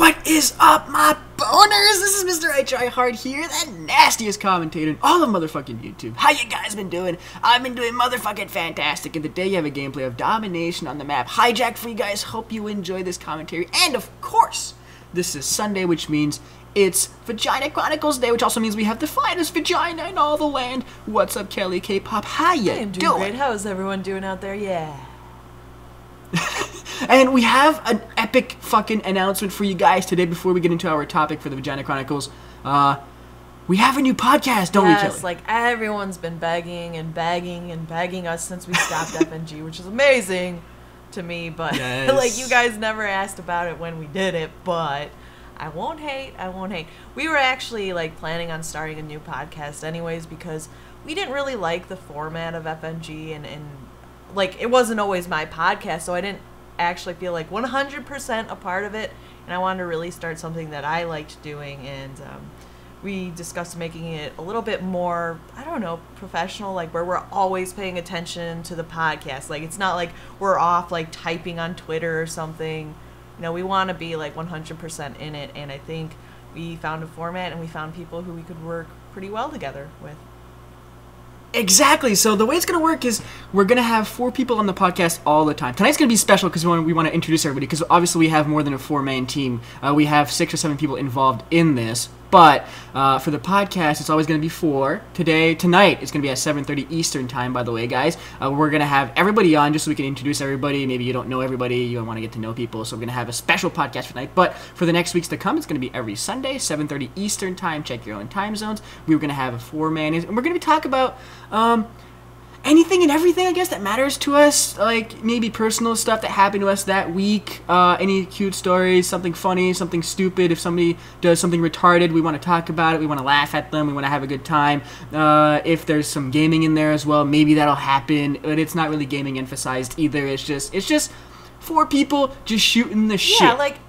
What is up, my boners? This is MrITryHard here, that nastiest commentator in all of motherfucking YouTube. How you guys been doing? I've been doing motherfucking fantastic, and today you have a gameplay of domination on the map Hijack for you guys. Hope you enjoy this commentary, and of course, this is Sunday, which means it's Vagina Chronicles Day, which also means we have the finest vagina in all the land. What's up, Kelly K-pop? How you I'm doing great. How's everyone doing out there? Yeah. And we have an epic fucking announcement for you guys today before we get into our topic for the Vagina Chronicles. We have a new podcast, don't we, Kelly? Yes, like everyone's been begging and begging and begging us since we stopped FNG, which is amazing to me, but yes. like you guys never asked about it when we did it, but I won't hate. We were actually like planning on starting a new podcast anyways because we didn't really like the format of FNG and like it wasn't always my podcast, so I didn't actually feel like 100% a part of it, and I wanted to really start something that I liked doing, and we discussed making it a little bit more, I don't know, professional, like where we're always paying attention to the podcast. Like it's not like we're off like typing on Twitter or something. You know, we want to be like 100% in it, and I think we found a format and we found people who we could work pretty well together with. Exactly. So the way it's going to work is we're going to have 4 people on the podcast all the time. Tonight's going to be special because we want to introduce everybody, because obviously we have more than a 4-man team. We have 6 or 7 people involved in this. But for the podcast, it's always going to be 4. Tonight, it's going to be at 7:30 Eastern time, by the way, guys. We're going to have everybody on just so we can introduce everybody. Maybe you don't know everybody. You don't want to get to know people. So we're going to have a special podcast for tonight. But for the next weeks to come, it's going to be every Sunday, 7:30 Eastern time. Check your own time zones. We're going to have a 4-man. And we're going to be talking about anything and everything, I guess, that matters to us, like maybe personal stuff that happened to us that week, any cute stories, something funny, something stupid. If somebody does something retarded, we want to talk about it, we want to laugh at them, we want to have a good time. If there's some gaming in there as well, maybe that'll happen, but it's not really gaming emphasized either. It's just 4 people just shooting the shit. Yeah, like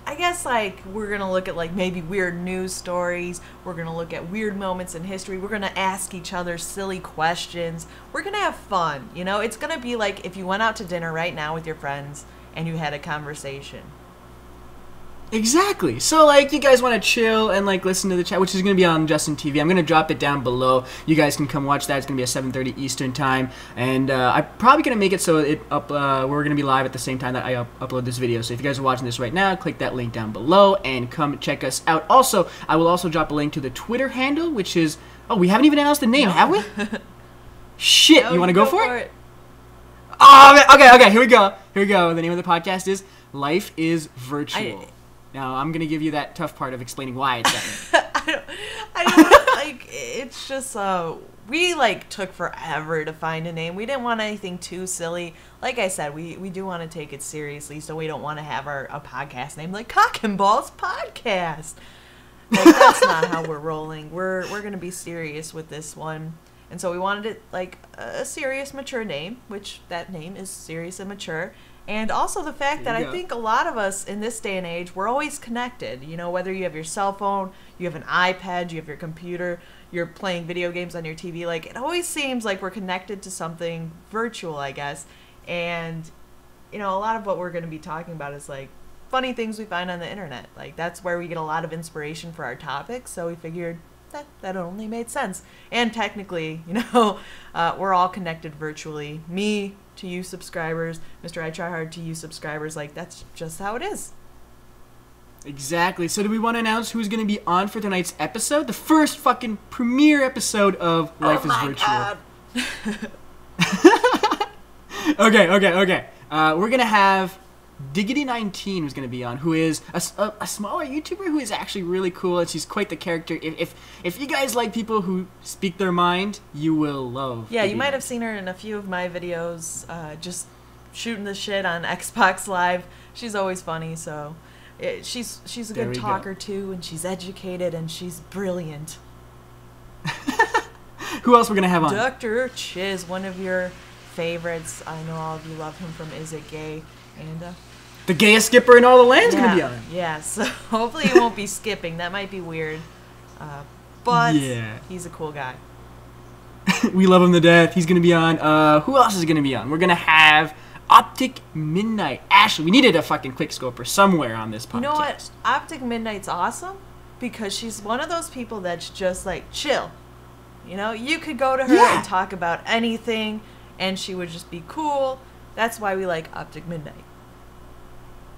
I guess like we're gonna look at like maybe weird news stories. We're gonna look at weird moments in history. We're gonna ask each other silly questions. We're gonna have fun. You know, it's gonna be like if you went out to dinner right now with your friends and you had a conversation. Exactly. So, like, you guys want to chill and, like, listen to the chat, which is going to be on Justin TV. I'm going to drop it down below. You guys can come watch that. It's going to be at 7:30 Eastern time. And I'm probably going to make it so we're going to be live at the same time that I upload this video. So if you guys are watching this right now, click that link down below and come check us out. Also, I will also drop a link to the Twitter handle, which is... Oh, we haven't even announced the name, have we? Shit. No, you want to go for it? it? Oh, okay. Here we go. The name of the podcast is Life is Virtual. Now, I'm going to give you that tough part of explaining why it's that name. I don't like, it's just, we, like, took forever to find a name. We didn't want anything too silly. Like I said, we do want to take it seriously, so we don't want to have a podcast name like Cock and Balls Podcast. Like, that's not how we're rolling. We're going to be serious with this one. And so we wanted it, like, a serious, mature name, which that name is serious and mature. And also the fact that I think a lot of us in this day and age, we're always connected. You know, whether you have your cell phone, you have an iPad, you have your computer, you're playing video games on your TV. Like, it always seems like we're connected to something virtual, I guess. And, you know, a lot of what we're going to be talking about is, like, funny things we find on the internet. Like, that's where we get a lot of inspiration for our topics. So we figured that only made sense. And technically, you know, we're all connected virtually. Me to you subscribers, MrITryHard to you subscribers. Like, that's just how it is. Exactly. So do we want to announce who's going to be on for tonight's episode? The first fucking premiere episode of Life is Virtual. Okay. We're going to have Diggity19 who's going to be on, who is a smaller YouTuber who is actually really cool, and she's quite the character. If you guys like people who speak their mind, you will love Yeah, Diggity. you might have seen her in a few of my videos, just shooting the shit on Xbox Live. She's always funny, so she's a good talker too, and she's educated, and she's brilliant. Who else we're going to have on? Dr. Chiz, one of your favorites. I know all of you love him from Is It Gay? And the gayest skipper in all the land's going to be on. Yeah, so hopefully he won't be skipping. That might be weird. But yeah, he's a cool guy. We love him to death. He's going to be on. Who else is going to be on? We're going to have Optic Midnight. Ashley, we needed a fucking quick scoper somewhere on this podcast. You know what? Optic Midnight's awesome because she's one of those people that's just like chill. You know, you could go to her and talk about anything and she would just be cool. That's why we like Optic Midnight.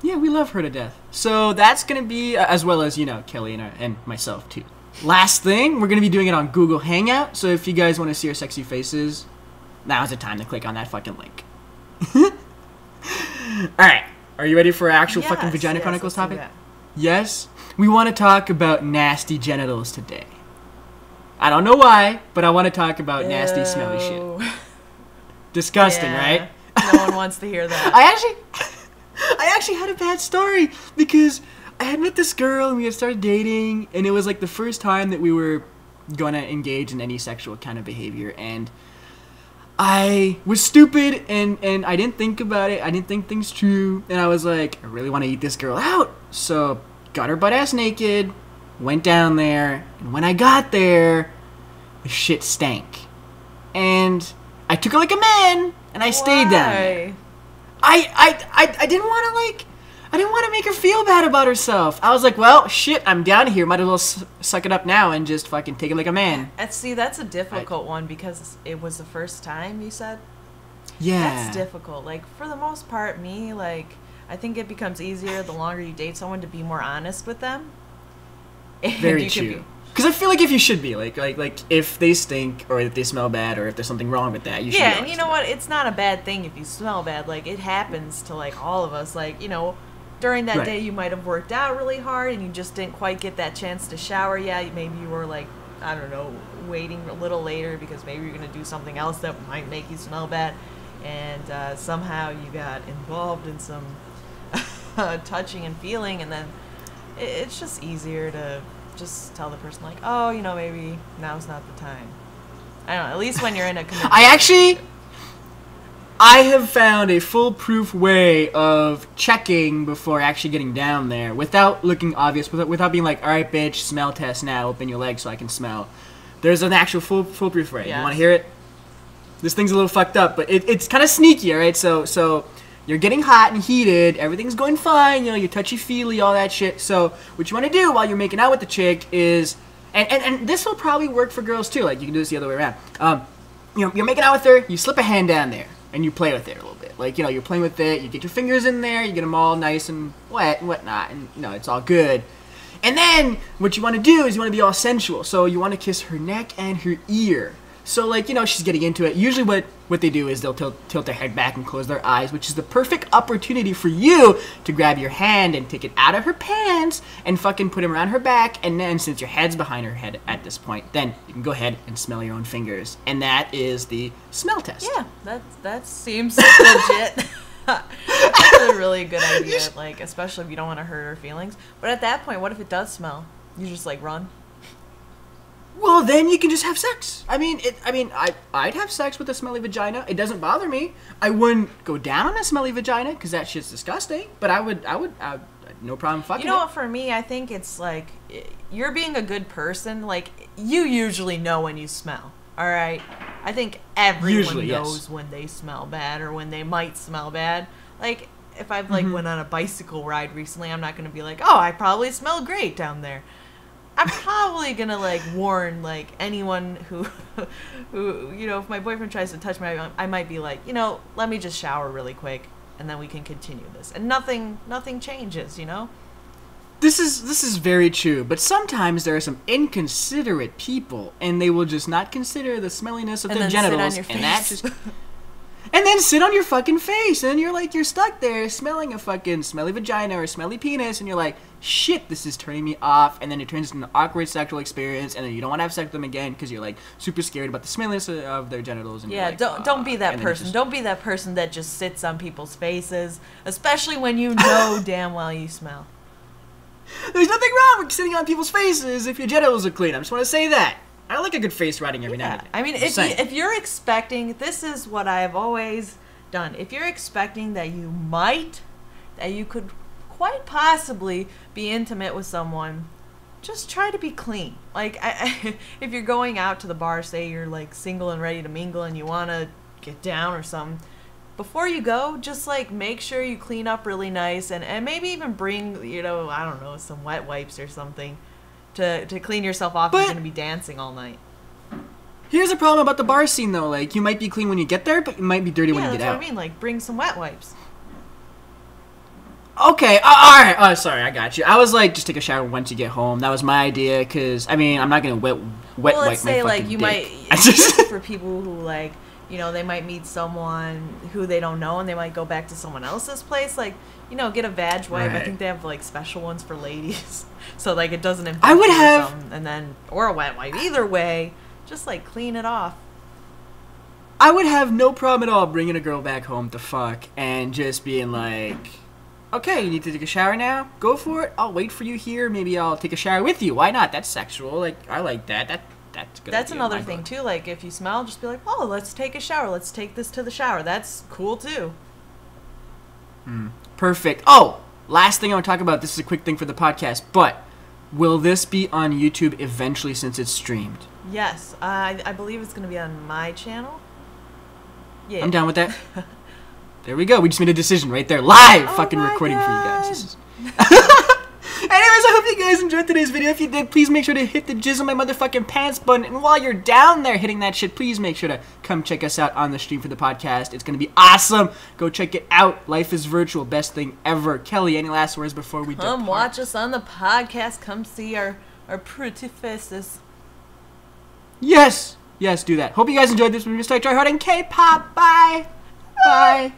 Yeah, we love her to death. So that's going to be, as well as, Kelly and myself, too. Last thing, we're going to be doing it on Google Hangout. So if you guys want to see our sexy faces, now's the time to click on that fucking link. Alright, are you ready for our actual fucking Vagina Chronicles topic? Yes? We want to talk about nasty genitals today. I don't know why, but I want to talk about nasty, smelly shit. Disgusting, right? No one wants to hear that. I actually had a bad story because I had met this girl and we had started dating, and it was like the first time that we were going to engage in any sexual kind of behavior, and I was stupid and I didn't think about it. I didn't think things through, and I was like, I really want to eat this girl out. So got her butt ass naked, went down there, and when I got there, the shit stank. And I took her like a man, and I stayed down there. I didn't want to I didn't want to make her feel bad about herself. I was like, well, shit, I'm down here. Might as well suck it up now and just fucking take it like a man. See, that's a difficult one because it was the first time, you said? Yeah. That's difficult. Like, for the most part, I think it becomes easier the longer you date someone to be more honest with them. And very true. Because I feel like if you should be, like if they stink or if they smell bad or if there's something wrong with that, you should be honest. Yeah, and you know what? It's not a bad thing if you smell bad. Like, it happens to, all of us. Like, during that day you might have worked out really hard and you just didn't quite get that chance to shower yet. Maybe you were I don't know, waiting a little later because maybe you're going to do something else that might make you smell bad, and somehow you got involved in some touching and feeling, and then it's just easier to just tell the person oh, maybe now's not the time. I don't know, at least when you're in a commitment. I have found a foolproof way of checking before actually getting down there without looking obvious, without being like, all right, bitch, smell test now, open your legs so I can smell. There's an actual foolproof way. Yes. You want to hear it? This thing's a little fucked up, but it's kind of sneaky, all right? So you're getting hot and heated, everything's going fine, you're touchy-feely, all that shit. So what you want to do while you're making out with the chick is, and this will probably work for girls too, you can do this the other way around. You're making out with her, you slip a hand down there. And you play with it a little bit. You're playing with it, you get your fingers in there, you get them all nice and wet and whatnot, and, it's all good. And then, what you want to do is you want to be all sensual. So you want to kiss her neck and her ear. So, she's getting into it. Usually what they do is they'll tilt their head back and close their eyes, which is the perfect opportunity for you to grab your hand and take it out of her pants and fucking put it around her back. And then, since your head's behind her head at this point, then you can go ahead and smell your own fingers. And that is the smell test. Yeah, that seems legit. That's a really good idea, especially if you don't want to hurt her feelings. But at that point, what if it does smell? You just, run? Well, then you can just have sex. I'd have sex with a smelly vagina. It doesn't bother me. I wouldn't go down on a smelly vagina because that shit's disgusting. But I would no problem fucking. What? For me, I think it's you're being a good person. You usually know when you smell. All right. I think everyone knows when they smell bad or when they might smell bad. If I've went on a bicycle ride recently, I'm not gonna be oh, I probably smell great down there. I'm probably gonna warn anyone who if my boyfriend tries to touch me, I might be let me just shower really quick and then we can continue this, and nothing changes. This is very true, but sometimes there are some inconsiderate people and they will just not consider the smelliness of their genitals, and then sit on your fucking face, and you're stuck there smelling a fucking smelly vagina or a smelly penis, and you're like, shit, this is turning me off, and then it turns into an awkward sexual experience, and then you don't want to have sex with them again because you're super scared about the smelliness of their genitals. And don't be that person. Don't be that person that just sits on people's faces, especially when you know damn well you smell. There's nothing wrong with sitting on people's faces if your genitals are clean. I just want to say that. I like a good face riding every now and then. If you're expecting, this is what I've always done. If you're expecting that you could quite possibly be intimate with someone, just try to be clean. If you're going out to the bar, say you're single and ready to mingle and you want to get down or something, before you go, just like make sure you clean up really nice, and maybe even bring, you know, I don't know, some wet wipes or something to clean yourself off if you're gonna be dancing all night. Here's a problem about the bar scene though, like you might be clean when you get there, but you might be dirty when you get out. Yeah, that's what I mean, like bring some wet wipes. Okay, alright, oh sorry, I got you. I was like, just take a shower once you get home. That was my idea, because, I mean, I'm not gonna wet wipe my Let's say, like, fucking you dick. might, for people who, like, you know, they might meet someone who they don't know, and they might go back to someone else's place, like, you know, get a vag wipe. Right. I think they have, like, special ones for ladies, so, like, it doesn't infect I would you or have... something, and then, or a wet wipe. Either way, just, like, clean it off. I would have no problem at all bringing a girl back home to fuck, and just being like... Okay, you need to take a shower now? Go for it. I'll wait for you here. Maybe I'll take a shower with you. Why not? That's sexual. Like, I like that. That's good. That's another thing, too. Like, if you smell, just be like, oh, let's take a shower. Let's take this to the shower. That's cool, too. Perfect. Oh, last thing I want to talk about. This is a quick thing for the podcast, but will this be on YouTube eventually since it's streamed? Yes. I believe it's going to be on my channel. Yeah. I'm down with that. There we go. We just made a decision right there. Live fucking recording for you God. guys. Anyways, I hope you guys enjoyed today's video. If you did, please make sure to hit the jizz on my motherfucking pants button. And while you're down there hitting that shit, please make sure to come check us out on the stream for the podcast. It's going to be awesome. Go check it out. Life is virtual. Best thing ever. Kelly, any last words before we depart? Come watch us on the podcast. Come see our pretty faces. Yes. Yes, do that. Hope you guys enjoyed this with MrITryHard and K-pop. Bye. Bye.